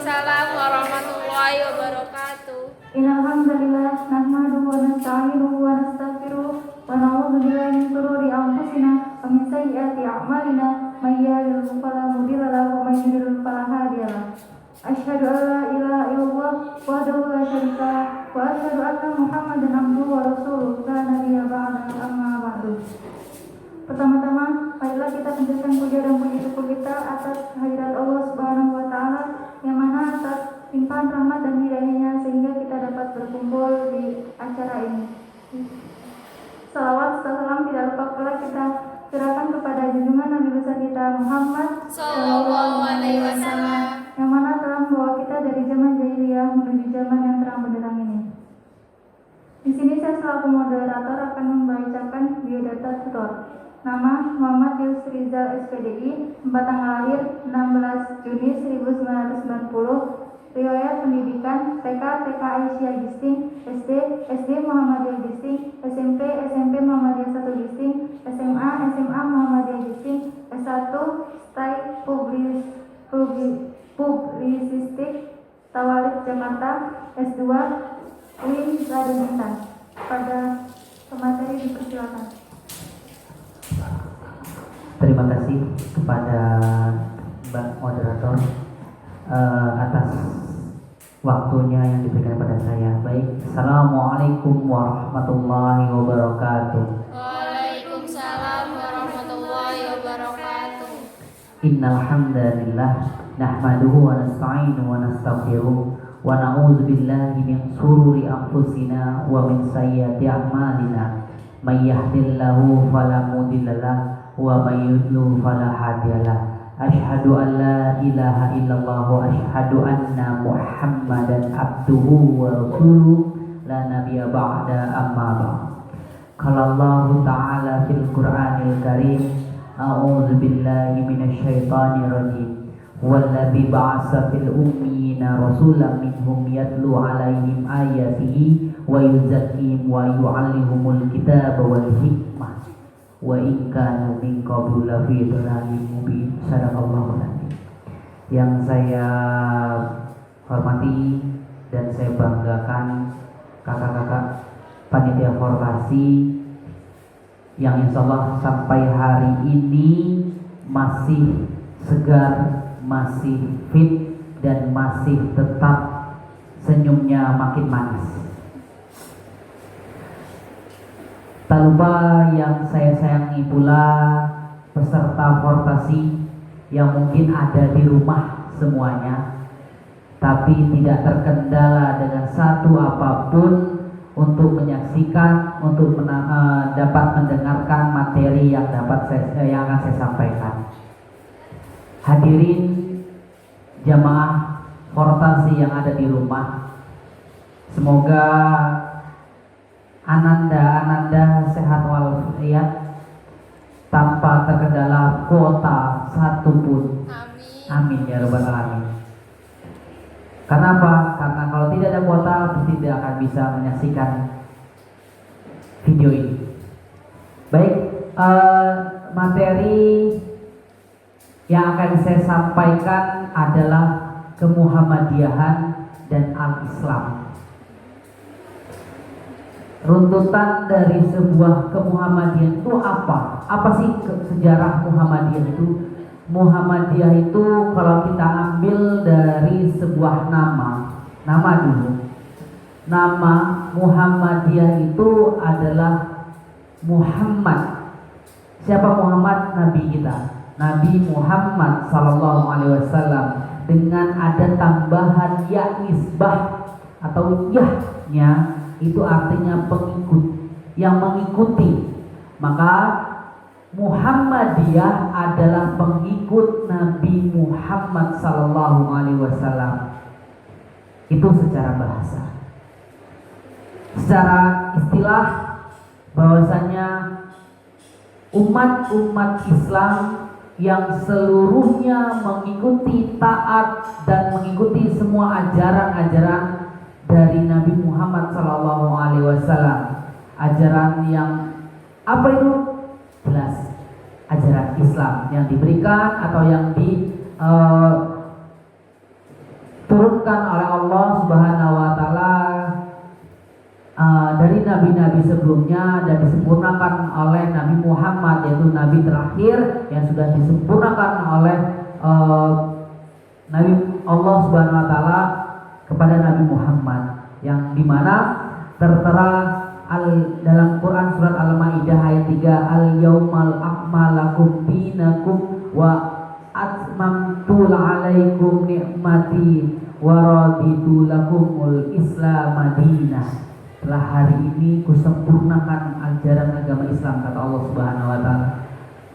Waalaikumsalam warahmatullahi wabarakatuh. Innal hamdalillah nahmaduhu wa nasta'inuhu wa nastaghfiruh wa na'udzu billahi min shururi anfusina wa min sayyiati a'malina may yahdihillahu fala mudilla lahu wa may yudlil fala hadiya lahu. Asyhadu an la ilaha illallah wahdahu la syarika lah wa asyhadu anna Muhammadan abduhu wa rasuluh la nabiyya ba'dahu amma ba'du. Pertama-tama, marilah kita panjatkan puja dan puji syukur kita atas kehadirat Allah Subhanahu wa taala yang mana atas limpahan rahmat dan hidayahnya sehingga kita dapat berkumpul di acara ini. Salawat serta salam tidak lupa pula kita curahkan kepada junjungan Nabi besar kita Muhammad Sallallahu alaihi wasallam yang mana telah membawa kita dari zaman jahiliyah menuju zaman yang terang benderang ini. Di sini saya selaku moderator akan membacakan biodata tutor. Nama Muhammad Yus Rizal SPDI, tempat tanggal lahir 16 Juni 1990, riwayat pendidikan TK Aisyah Gisting, SD Muhammadiyah Gisting, SMP Muhammadiyah 1 Gisting, SMA Muhammadiyah Gisting, S1 Stai Publisistik Tawalid Jakarta, S2 UIN Raden Intan. Pada pemateri dipersilakan. Terima kasih kepada Mbak Moderator atas waktunya yang diberikan kepada saya. Baik, Assalamualaikum warahmatullahi wabarakatuh. Waalaikumsalam warahmatullahi wabarakatuh. Innal hamdalillah nahmaduhu wa nasta'inuhu wa nastaghfiruh wa na'udzu billahi min shururi anfusina wa min sayyiati a'malina. May yahdihillahu fala mudilla lahu wa may yudlil fala hadiyalah. Asyhadu an la ilaha illallah wa asyhadu anna Muhammadan abduhu wa rasuluh la nabiyya ba'da amma ba'd. Qala Allah ta'ala fil Qur'anil Karim, a'udzu billahi minasy syaithanir rajim. Wallazi ba'atsa fil ummiyina rasulan minhum yatlu 'alaihim ayatihi wa yuzakkihim wa yu'allimuhumul kitaba wal hikmah wa in kanu min qablu lafi dhalalin mubin. Sadaqallahu alazim. Yang saya hormati dan saya banggakan kakak-kakak panitia formasi yang insyaallah sampai hari ini masih segar, masih fit dan masih tetap senyumnya makin manis. Tak lupa yang saya sayangi pula peserta formasi yang mungkin ada di rumah semuanya, tapi tidak terkendala dengan satu apapun untuk menyaksikan, untuk dapat mendengarkan materi yang yang akan saya sampaikan. Hadirin jamaah formasi yang ada di rumah, semoga Ananda sehat walafiat tanpa terkendala kuota satupun. Amin ya rabbal alamin. Karena apa? Karena kalau tidak ada kuota tidak akan bisa menyaksikan video ini. Baik, materi yang akan saya sampaikan adalah kemuhammadiyahan dan al-Islam. Runtutan dari sebuah kemuhammadiyahan itu apa? Apa sih sejarah Muhammadiyah itu? Muhammadiyah itu kalau kita ambil dari sebuah nama dulu. Nama Muhammadiyah itu adalah Muhammad. Siapa Muhammad? Nabi kita, Nabi Muhammad sallallahu alaihi wasallam, dengan ada tambahan ya nisbah atau yahnya, itu artinya pengikut, yang mengikuti. Maka Muhammadiyah adalah pengikut Nabi Muhammad sallallahu alaihi wasallam. Itu secara bahasa. Secara istilah bahwasanya umat-umat Islam yang seluruhnya mengikuti, taat dan mengikuti semua ajaran-ajaran dari Nabi Muhammad SAW. Ajaran yang apa itu? Jelas, ajaran Islam yang diberikan atau yang diturunkan nabi-nabi sebelumnya dan disempurnakan oleh Nabi Muhammad, yaitu nabi terakhir yang sudah disempurnakan oleh Nabi Allah Subhanahu wa taala kepada Nabi Muhammad, yang dimana tertera dalam Quran surat Al-Maidah ayat 3, al-yaumal akmalakum dinakum wa atmamtu alaikum ni'mati wa raditu lakumul Islam madinah. Telah hari ini kusempurnakan ajaran agama Islam, kata Allah Subhanahu wa taala.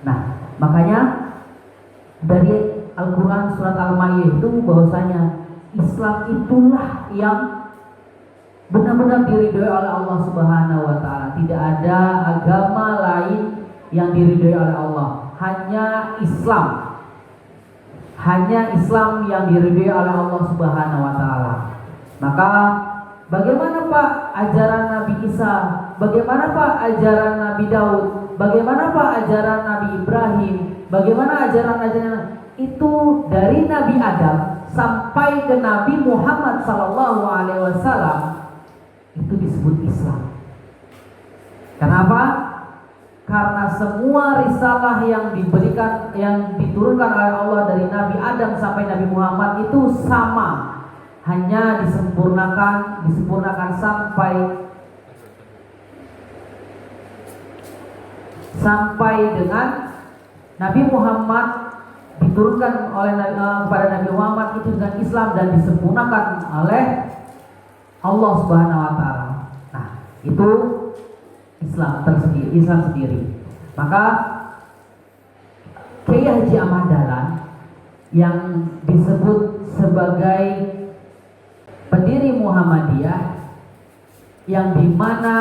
Nah, makanya dari Al-Quran surat Al-Maidah itu bahwasanya Islam itulah yang benar-benar diridhoi oleh Allah Subhanahu wa taala. Tidak ada agama lain yang diridhoi oleh Allah, hanya Islam. Hanya Islam yang diridhoi oleh Allah Subhanahu wa taala. Maka bagaimana Pak ajaran Nabi Isa? Bagaimana Pak ajaran Nabi Daud? Bagaimana Pak ajaran Nabi Ibrahim? Bagaimana ajaran-ajaran itu dari Nabi Adam sampai ke Nabi Muhammad sallallahu alaihi wasallam, itu disebut Islam. Kenapa? Karena semua risalah yang diberikan, yang diturunkan oleh Allah dari Nabi Adam sampai Nabi Muhammad itu sama, hanya disempurnakan sampai dengan Nabi Muhammad, diturunkan oleh kepada Nabi Muhammad itu dengan Islam dan disempurnakan oleh Allah Subhanahu wa taala. Nah, itu Islam sendiri. Maka Kiai Haji Ahmad Dahlan yang disebut sebagai pendiri Muhammadiyah, yang dimana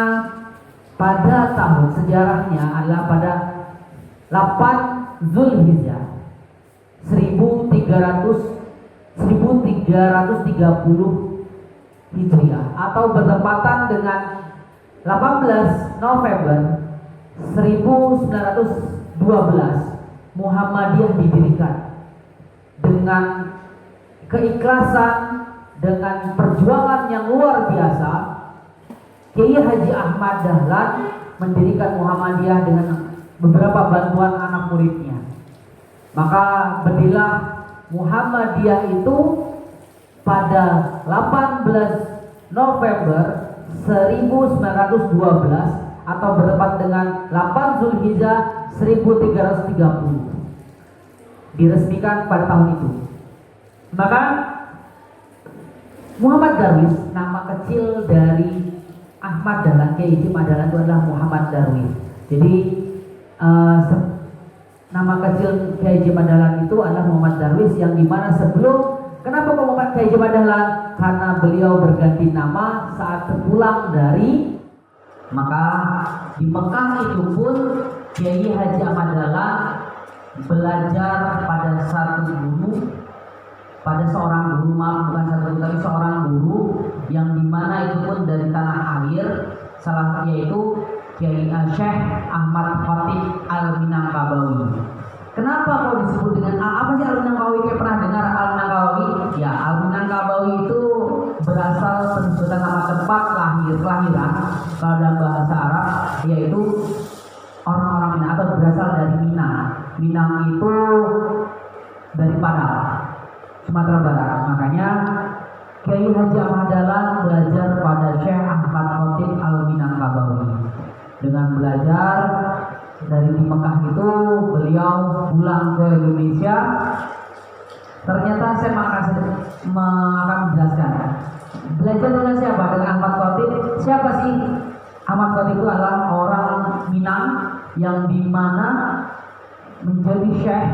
pada tahun sejarahnya adalah pada 8 Zulhijjah 1330 Hijriah atau bertepatan dengan 18 November 1912 Muhammadiyah didirikan. Dengan keikhlasan, dengan perjuangan yang luar biasa, Kiai Haji Ahmad Dahlan mendirikan Muhammadiyah dengan beberapa bantuan anak muridnya. Maka berdirilah Muhammadiyah itu pada 18 November 1912 atau bertepat dengan 8 Zulhijjah 1330. Diresmikan pada tahun itu. Maka Muhammad Darwis, nama kecil dari Ahmad Dahlan, Kiai Haji Ahmad Dahlan itu adalah Muhammad Darwis. Jadi nama kecil Kiai Haji Ahmad Dahlan itu adalah Muhammad Darwis, yang dimana sebelum, kenapa Muhammad Kiai Haji Ahmad Dahlan? Karena beliau berganti nama saat terpulang dari, maka di Mekah itu pun Kiai Haji Ahmad Dahlan belajar pada seorang guru, bukan satu tapi seorang guru, yang dimana itu pun dari tanah air, salah yaitu Kiai Syekh Ahmad Khatib Al-Minangkabawi. Kenapa kau disebut dengan apa sih Al-Minangkabawi? Kayak pernah dengar Al-Minangkabawi? Ya, Al-Minangkabawi itu berasal penyebutan nama tempat kelahiran kalau dalam bahasa Arab, yaitu orang-orang Minang atau berasal dari Minang. Minang itu dari Padang, Sumatera Barat. Makanya Kiai Haji Ahmad Dahlan belajar pada Syekh Ahmad Khatib Al-Minangkabawi. Dengan belajar dari di Mekah itu, beliau pulang ke Indonesia. Ternyata saya akan menjelaskan. Belajar dengan siapa? Dengan Ahmad Khatib. Siapa sih Ahmad Khatib? Itu adalah orang Minang yang dimana menjadi syekh,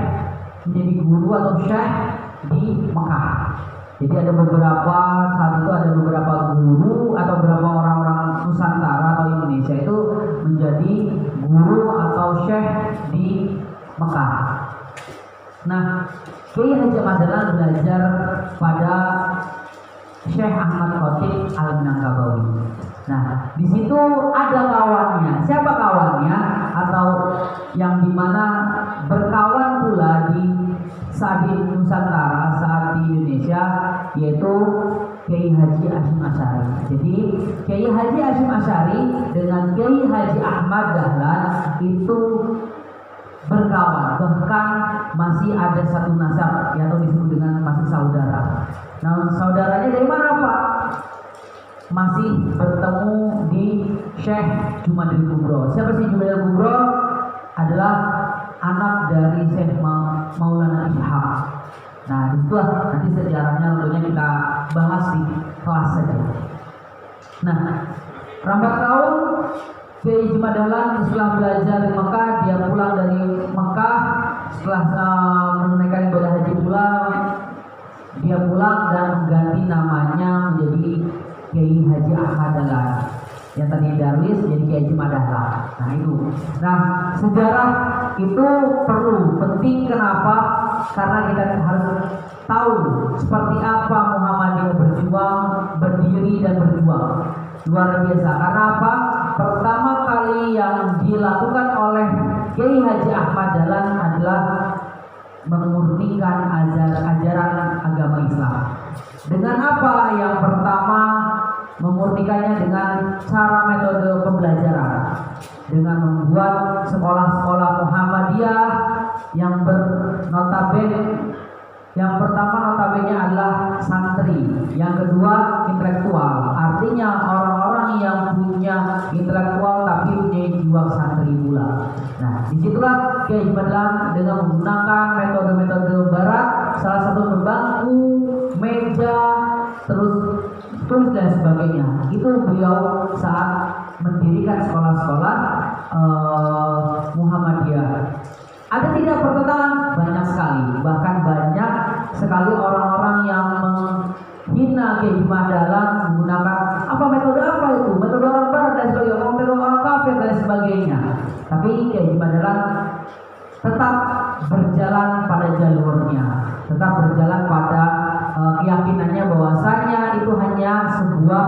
menjadi guru atau syekh di Mekah. Jadi ada beberapa, saat itu ada beberapa guru atau beberapa orang-orang Nusantara atau Indonesia itu menjadi guru atau syekh di Mekah. Nah, Kiai Haji Ahmad Dahlan belajar pada Syekh Ahmad Khatib Al-Minangkabawi. Nah, di situ ada kawannya. Siapa kawannya? Atau yang dimana berkawan pula di saat di Nusantara, saat di Indonesia, yaitu Kiai Haji Hasyim Asy'ari. Jadi Kiai Haji Hasyim Asy'ari dengan Kiai Haji Ahmad Dahlan itu berkawan, bahkan masih ada satu nasab atau disebut dengan masih saudara. Nah, saudaranya dari mana Pak? Masih bertemu di Syekh Jumadil Kubro. Siapa sih Jumadil Kubro? Adalah anak dari Syekh Maulana Ishaq. Nah, disitulah nanti sejarahnya tentunya kita bahas di kelas saja. Nah, lambat tahun Kiai Jumadil Dahlan setelah belajar di Mekah, dia pulang dari Mekah setelah menunaikan ibadah haji pulang, dia pulang dan mengganti namanya menjadi Kiai Haji Ahmad Dahlan. Yang tadi Darwis jadi Kiai Jumadil Dahlan. Nah itu. Nah, sejarah itu perlu penting. Kenapa? Karena kita harus tahu seperti apa Muhammadiyah berjuang, berdiri dan berjuang. Luar biasa. Karena apa? Pertama kali yang dilakukan oleh Kiai Haji Ahmad Dahlan adalah memurnikan ajaran agama Islam. Dengan apa? Yang pertama, memurnikannya dengan cara metode pembelajaran, dengan membuat sekolah-sekolah Muhammadiyah yang bernotabene, yang pertama notabene adalah santri, yang kedua intelektual, artinya orang-orang yang punya intelektual tapi punya jiwa santri pula. Nah, disitulah Kiai Jumadil Dahlan dengan menggunakan metode-metode barat, salah satu berbangku, meja, terus dan sebagainya. Itu beliau saat mendirikan sekolah-sekolah Muhammadiyah. Ada tidak pertentangan? Banyak sekali. Bahkan banyak sekali orang-orang yang menghina Kiai Jumadil Dahlan menggunakan apa metode apa itu? Metode orang barat dan sebagainya, metode orang kafir dan sebagainya. Tapi Kiai Jumadil Dahlan tetap berjalan pada jalurnya, tetap berjalan pada keyakinannya bahwasanya itu hanya sebuah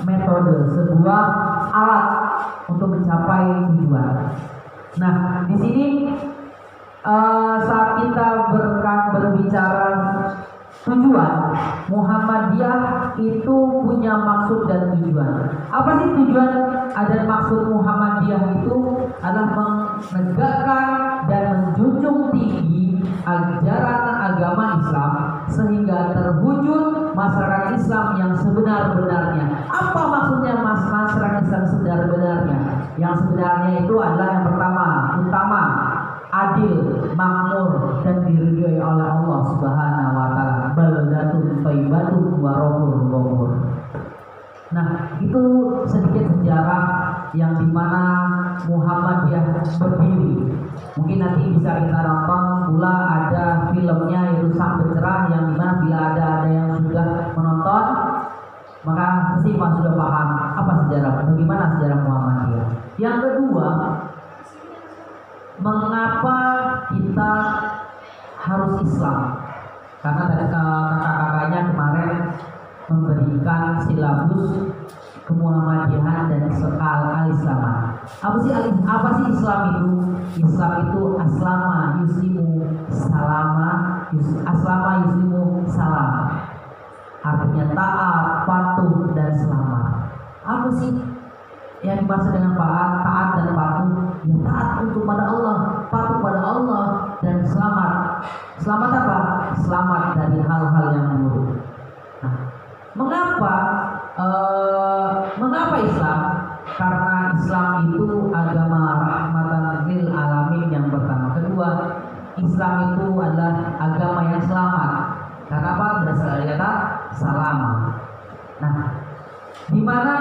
metode, sebuah alat untuk mencapai tujuan. Nah, di sini saat kita berbicara tujuan, Muhammadiyah itu punya maksud dan tujuan. Apa sih tujuan dan maksud Muhammadiyah itu? Adalah menegakkan dan menjunjung tinggi ajaran agama Islam sehingga terwujud masyarakat Islam yang sebenar-benarnya. Apa maksudnya masyarakat Islam sebenar-benarnya? Yang sebenarnya itu adalah yang pertama, utama, adil, makmur dan diridhoi oleh Allah Subhanahu wa taala. Baldatun thayyibatun wa rabbul ghafur. Nah, itu sedikit sejarah yang dimana Muhammadiyah berdiri. Mungkin nanti bisa kita nonton pula, ada filmnya yaitu Sang Pencerah, yang dimana bila ada yang sudah menonton maka pasti sudah paham apa sejarah, bagaimana sejarah Muhammadiyah. Yang kedua, mengapa kita harus Islam? Karena tadi kakak-kakaknya kemarin memberikan silabus kemuhammadiyahan dan al-islaman. Apa sih Islam itu? Islam itu aslama yuslimu salama, aslama yuslimu salam. Artinya taat, patuh dan selamat. Apa sih yang dimaksud dengan taat dan patuh? Ya, taat untuk pada Allah, patuh pada Allah dan selamat. Selamat apa? Selamat dari hal-hal yang buruk. Nah, mengapa Islam? Karena Islam itu agama rahmatan lil alamin yang pertama. Kedua, Islam itu adalah agama yang selamat. Karena apa? Berasal dari kata salama. Nah, di mana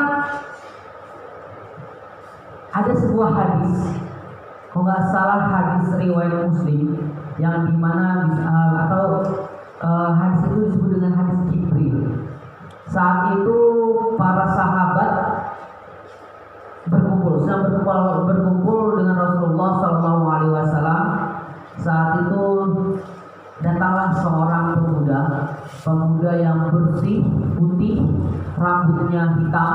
ada sebuah hadis, kalau nggak salah hadis riwayat Muslim, yang dimana hadis itu disebut dengan hadis Jibril. Saat itu para sahabat berkumpul dengan Rasulullah SAW. Saat itu datanglah seorang pemuda yang bersih, putih, rambutnya hitam,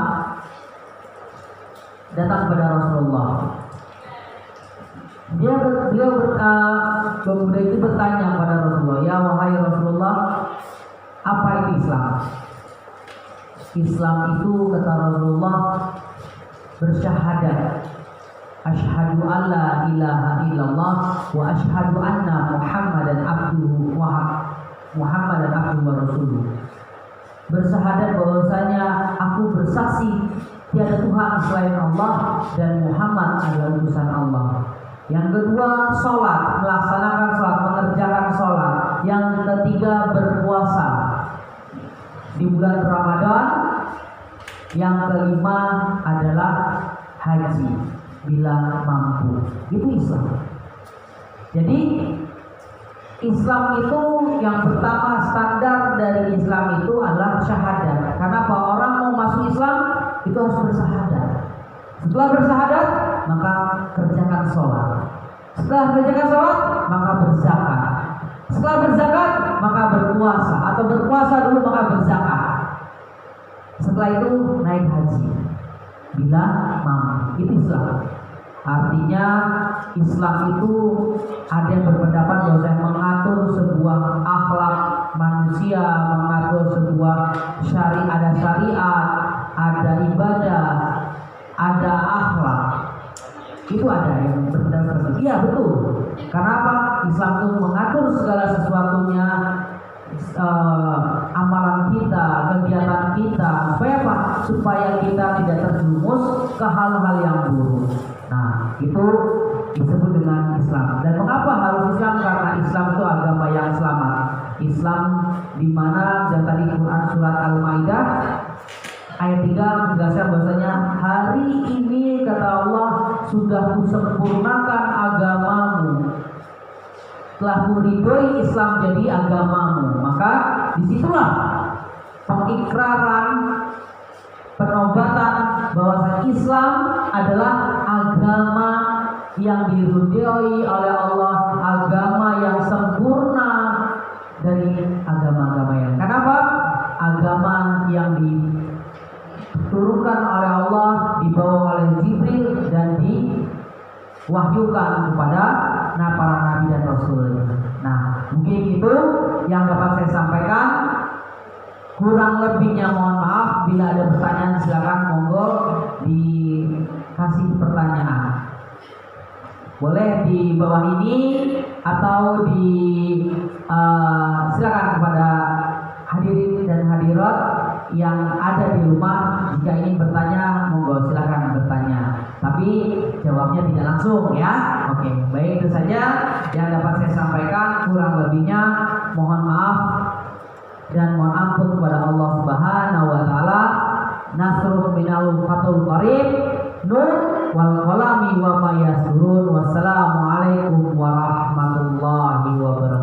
datang kepada Rasulullah. Pemuda itu bertanya kepada Rasulullah, ya wahai Rasulullah, apa itu Islam? Islam itu kata Rasulullah bersyahadat, asyhadu alla ilaha illallah wa asyhadu anna Muhammadan abduhu wa rasuluh. Bersahadat bahwasanya aku bersaksi tiada Tuhan selain Allah dan Muhammad adalah utusan Allah. Yang kedua, sholat, melaksanakan sholat, mengerjakan sholat. Yang ketiga, berpuasa di bulan Ramadan. Yang kelima adalah haji bila mampu. Itu Islam. Jadi Islam itu yang pertama, standar dari Islam itu adalah syahadat. Karena orang mau masuk Islam itu harus bersahadat. Setelah bersahadat maka kerjakan sholat. Setelah kerjakan sholat maka berzakat. Setelah berzakat maka berpuasa, atau berpuasa dulu maka berzakat. Setelah itu naik haji bila mampu. Itu Islam. Artinya Islam itu ada yang berpendapat bahwa saya mengatur sebuah akhlak manusia, mengatur sebuah ada syariat, ada ibadah, ada akhlak. Itu ada yang berpendapat seperti itu. Iya betul. Karena apa? Islam itu mengatur segala sesuatunya, amalan kita, kegiatan kita, supaya apa? Supaya kita tidak terjerumus ke hal-hal yang buruk. Nah, itu disebut dengan Islam. Dan mengapa harus Islam? Karena Islam itu agama yang selamat. Islam di mana dan tadi Quran surat Al-Maidah ayat 3 menjelaskan bahwasanya hari ini kata Allah sudah kusempurnakan agamamu. Telah kuridhoi Islam jadi agamamu. Maka disitulah pengikraran, penobatan bahwa Islam adalah agama yang diridhoi oleh Allah, agama yang sempurna dari agama-agama yang. Kenapa? Agama yang diturunkan oleh Allah, dibawa oleh Jibril dan diwahyukan kepada para nabi dan rasul. Nah, mungkin itu yang dapat saya sampaikan. Kurang lebihnya mohon maaf. Bila ada pertanyaan silakan monggo dikasih pertanyaan. Boleh di bawah ini atau silakan kepada hadirin dan hadirat yang ada di rumah, jika ingin bertanya monggo silakan bertanya. Tapi jawabnya tidak langsung ya. Oke, baik, itu saja yang dapat saya sampaikan. Kurang lebihnya mohon maaf dan mohon ampun kepada Allah Subhanahu wa taala. Nasrul minal fatul qarib. Nur wal qalami wa ma yasurun. Wassalamualaikum warahmatullahi wabarakatuh.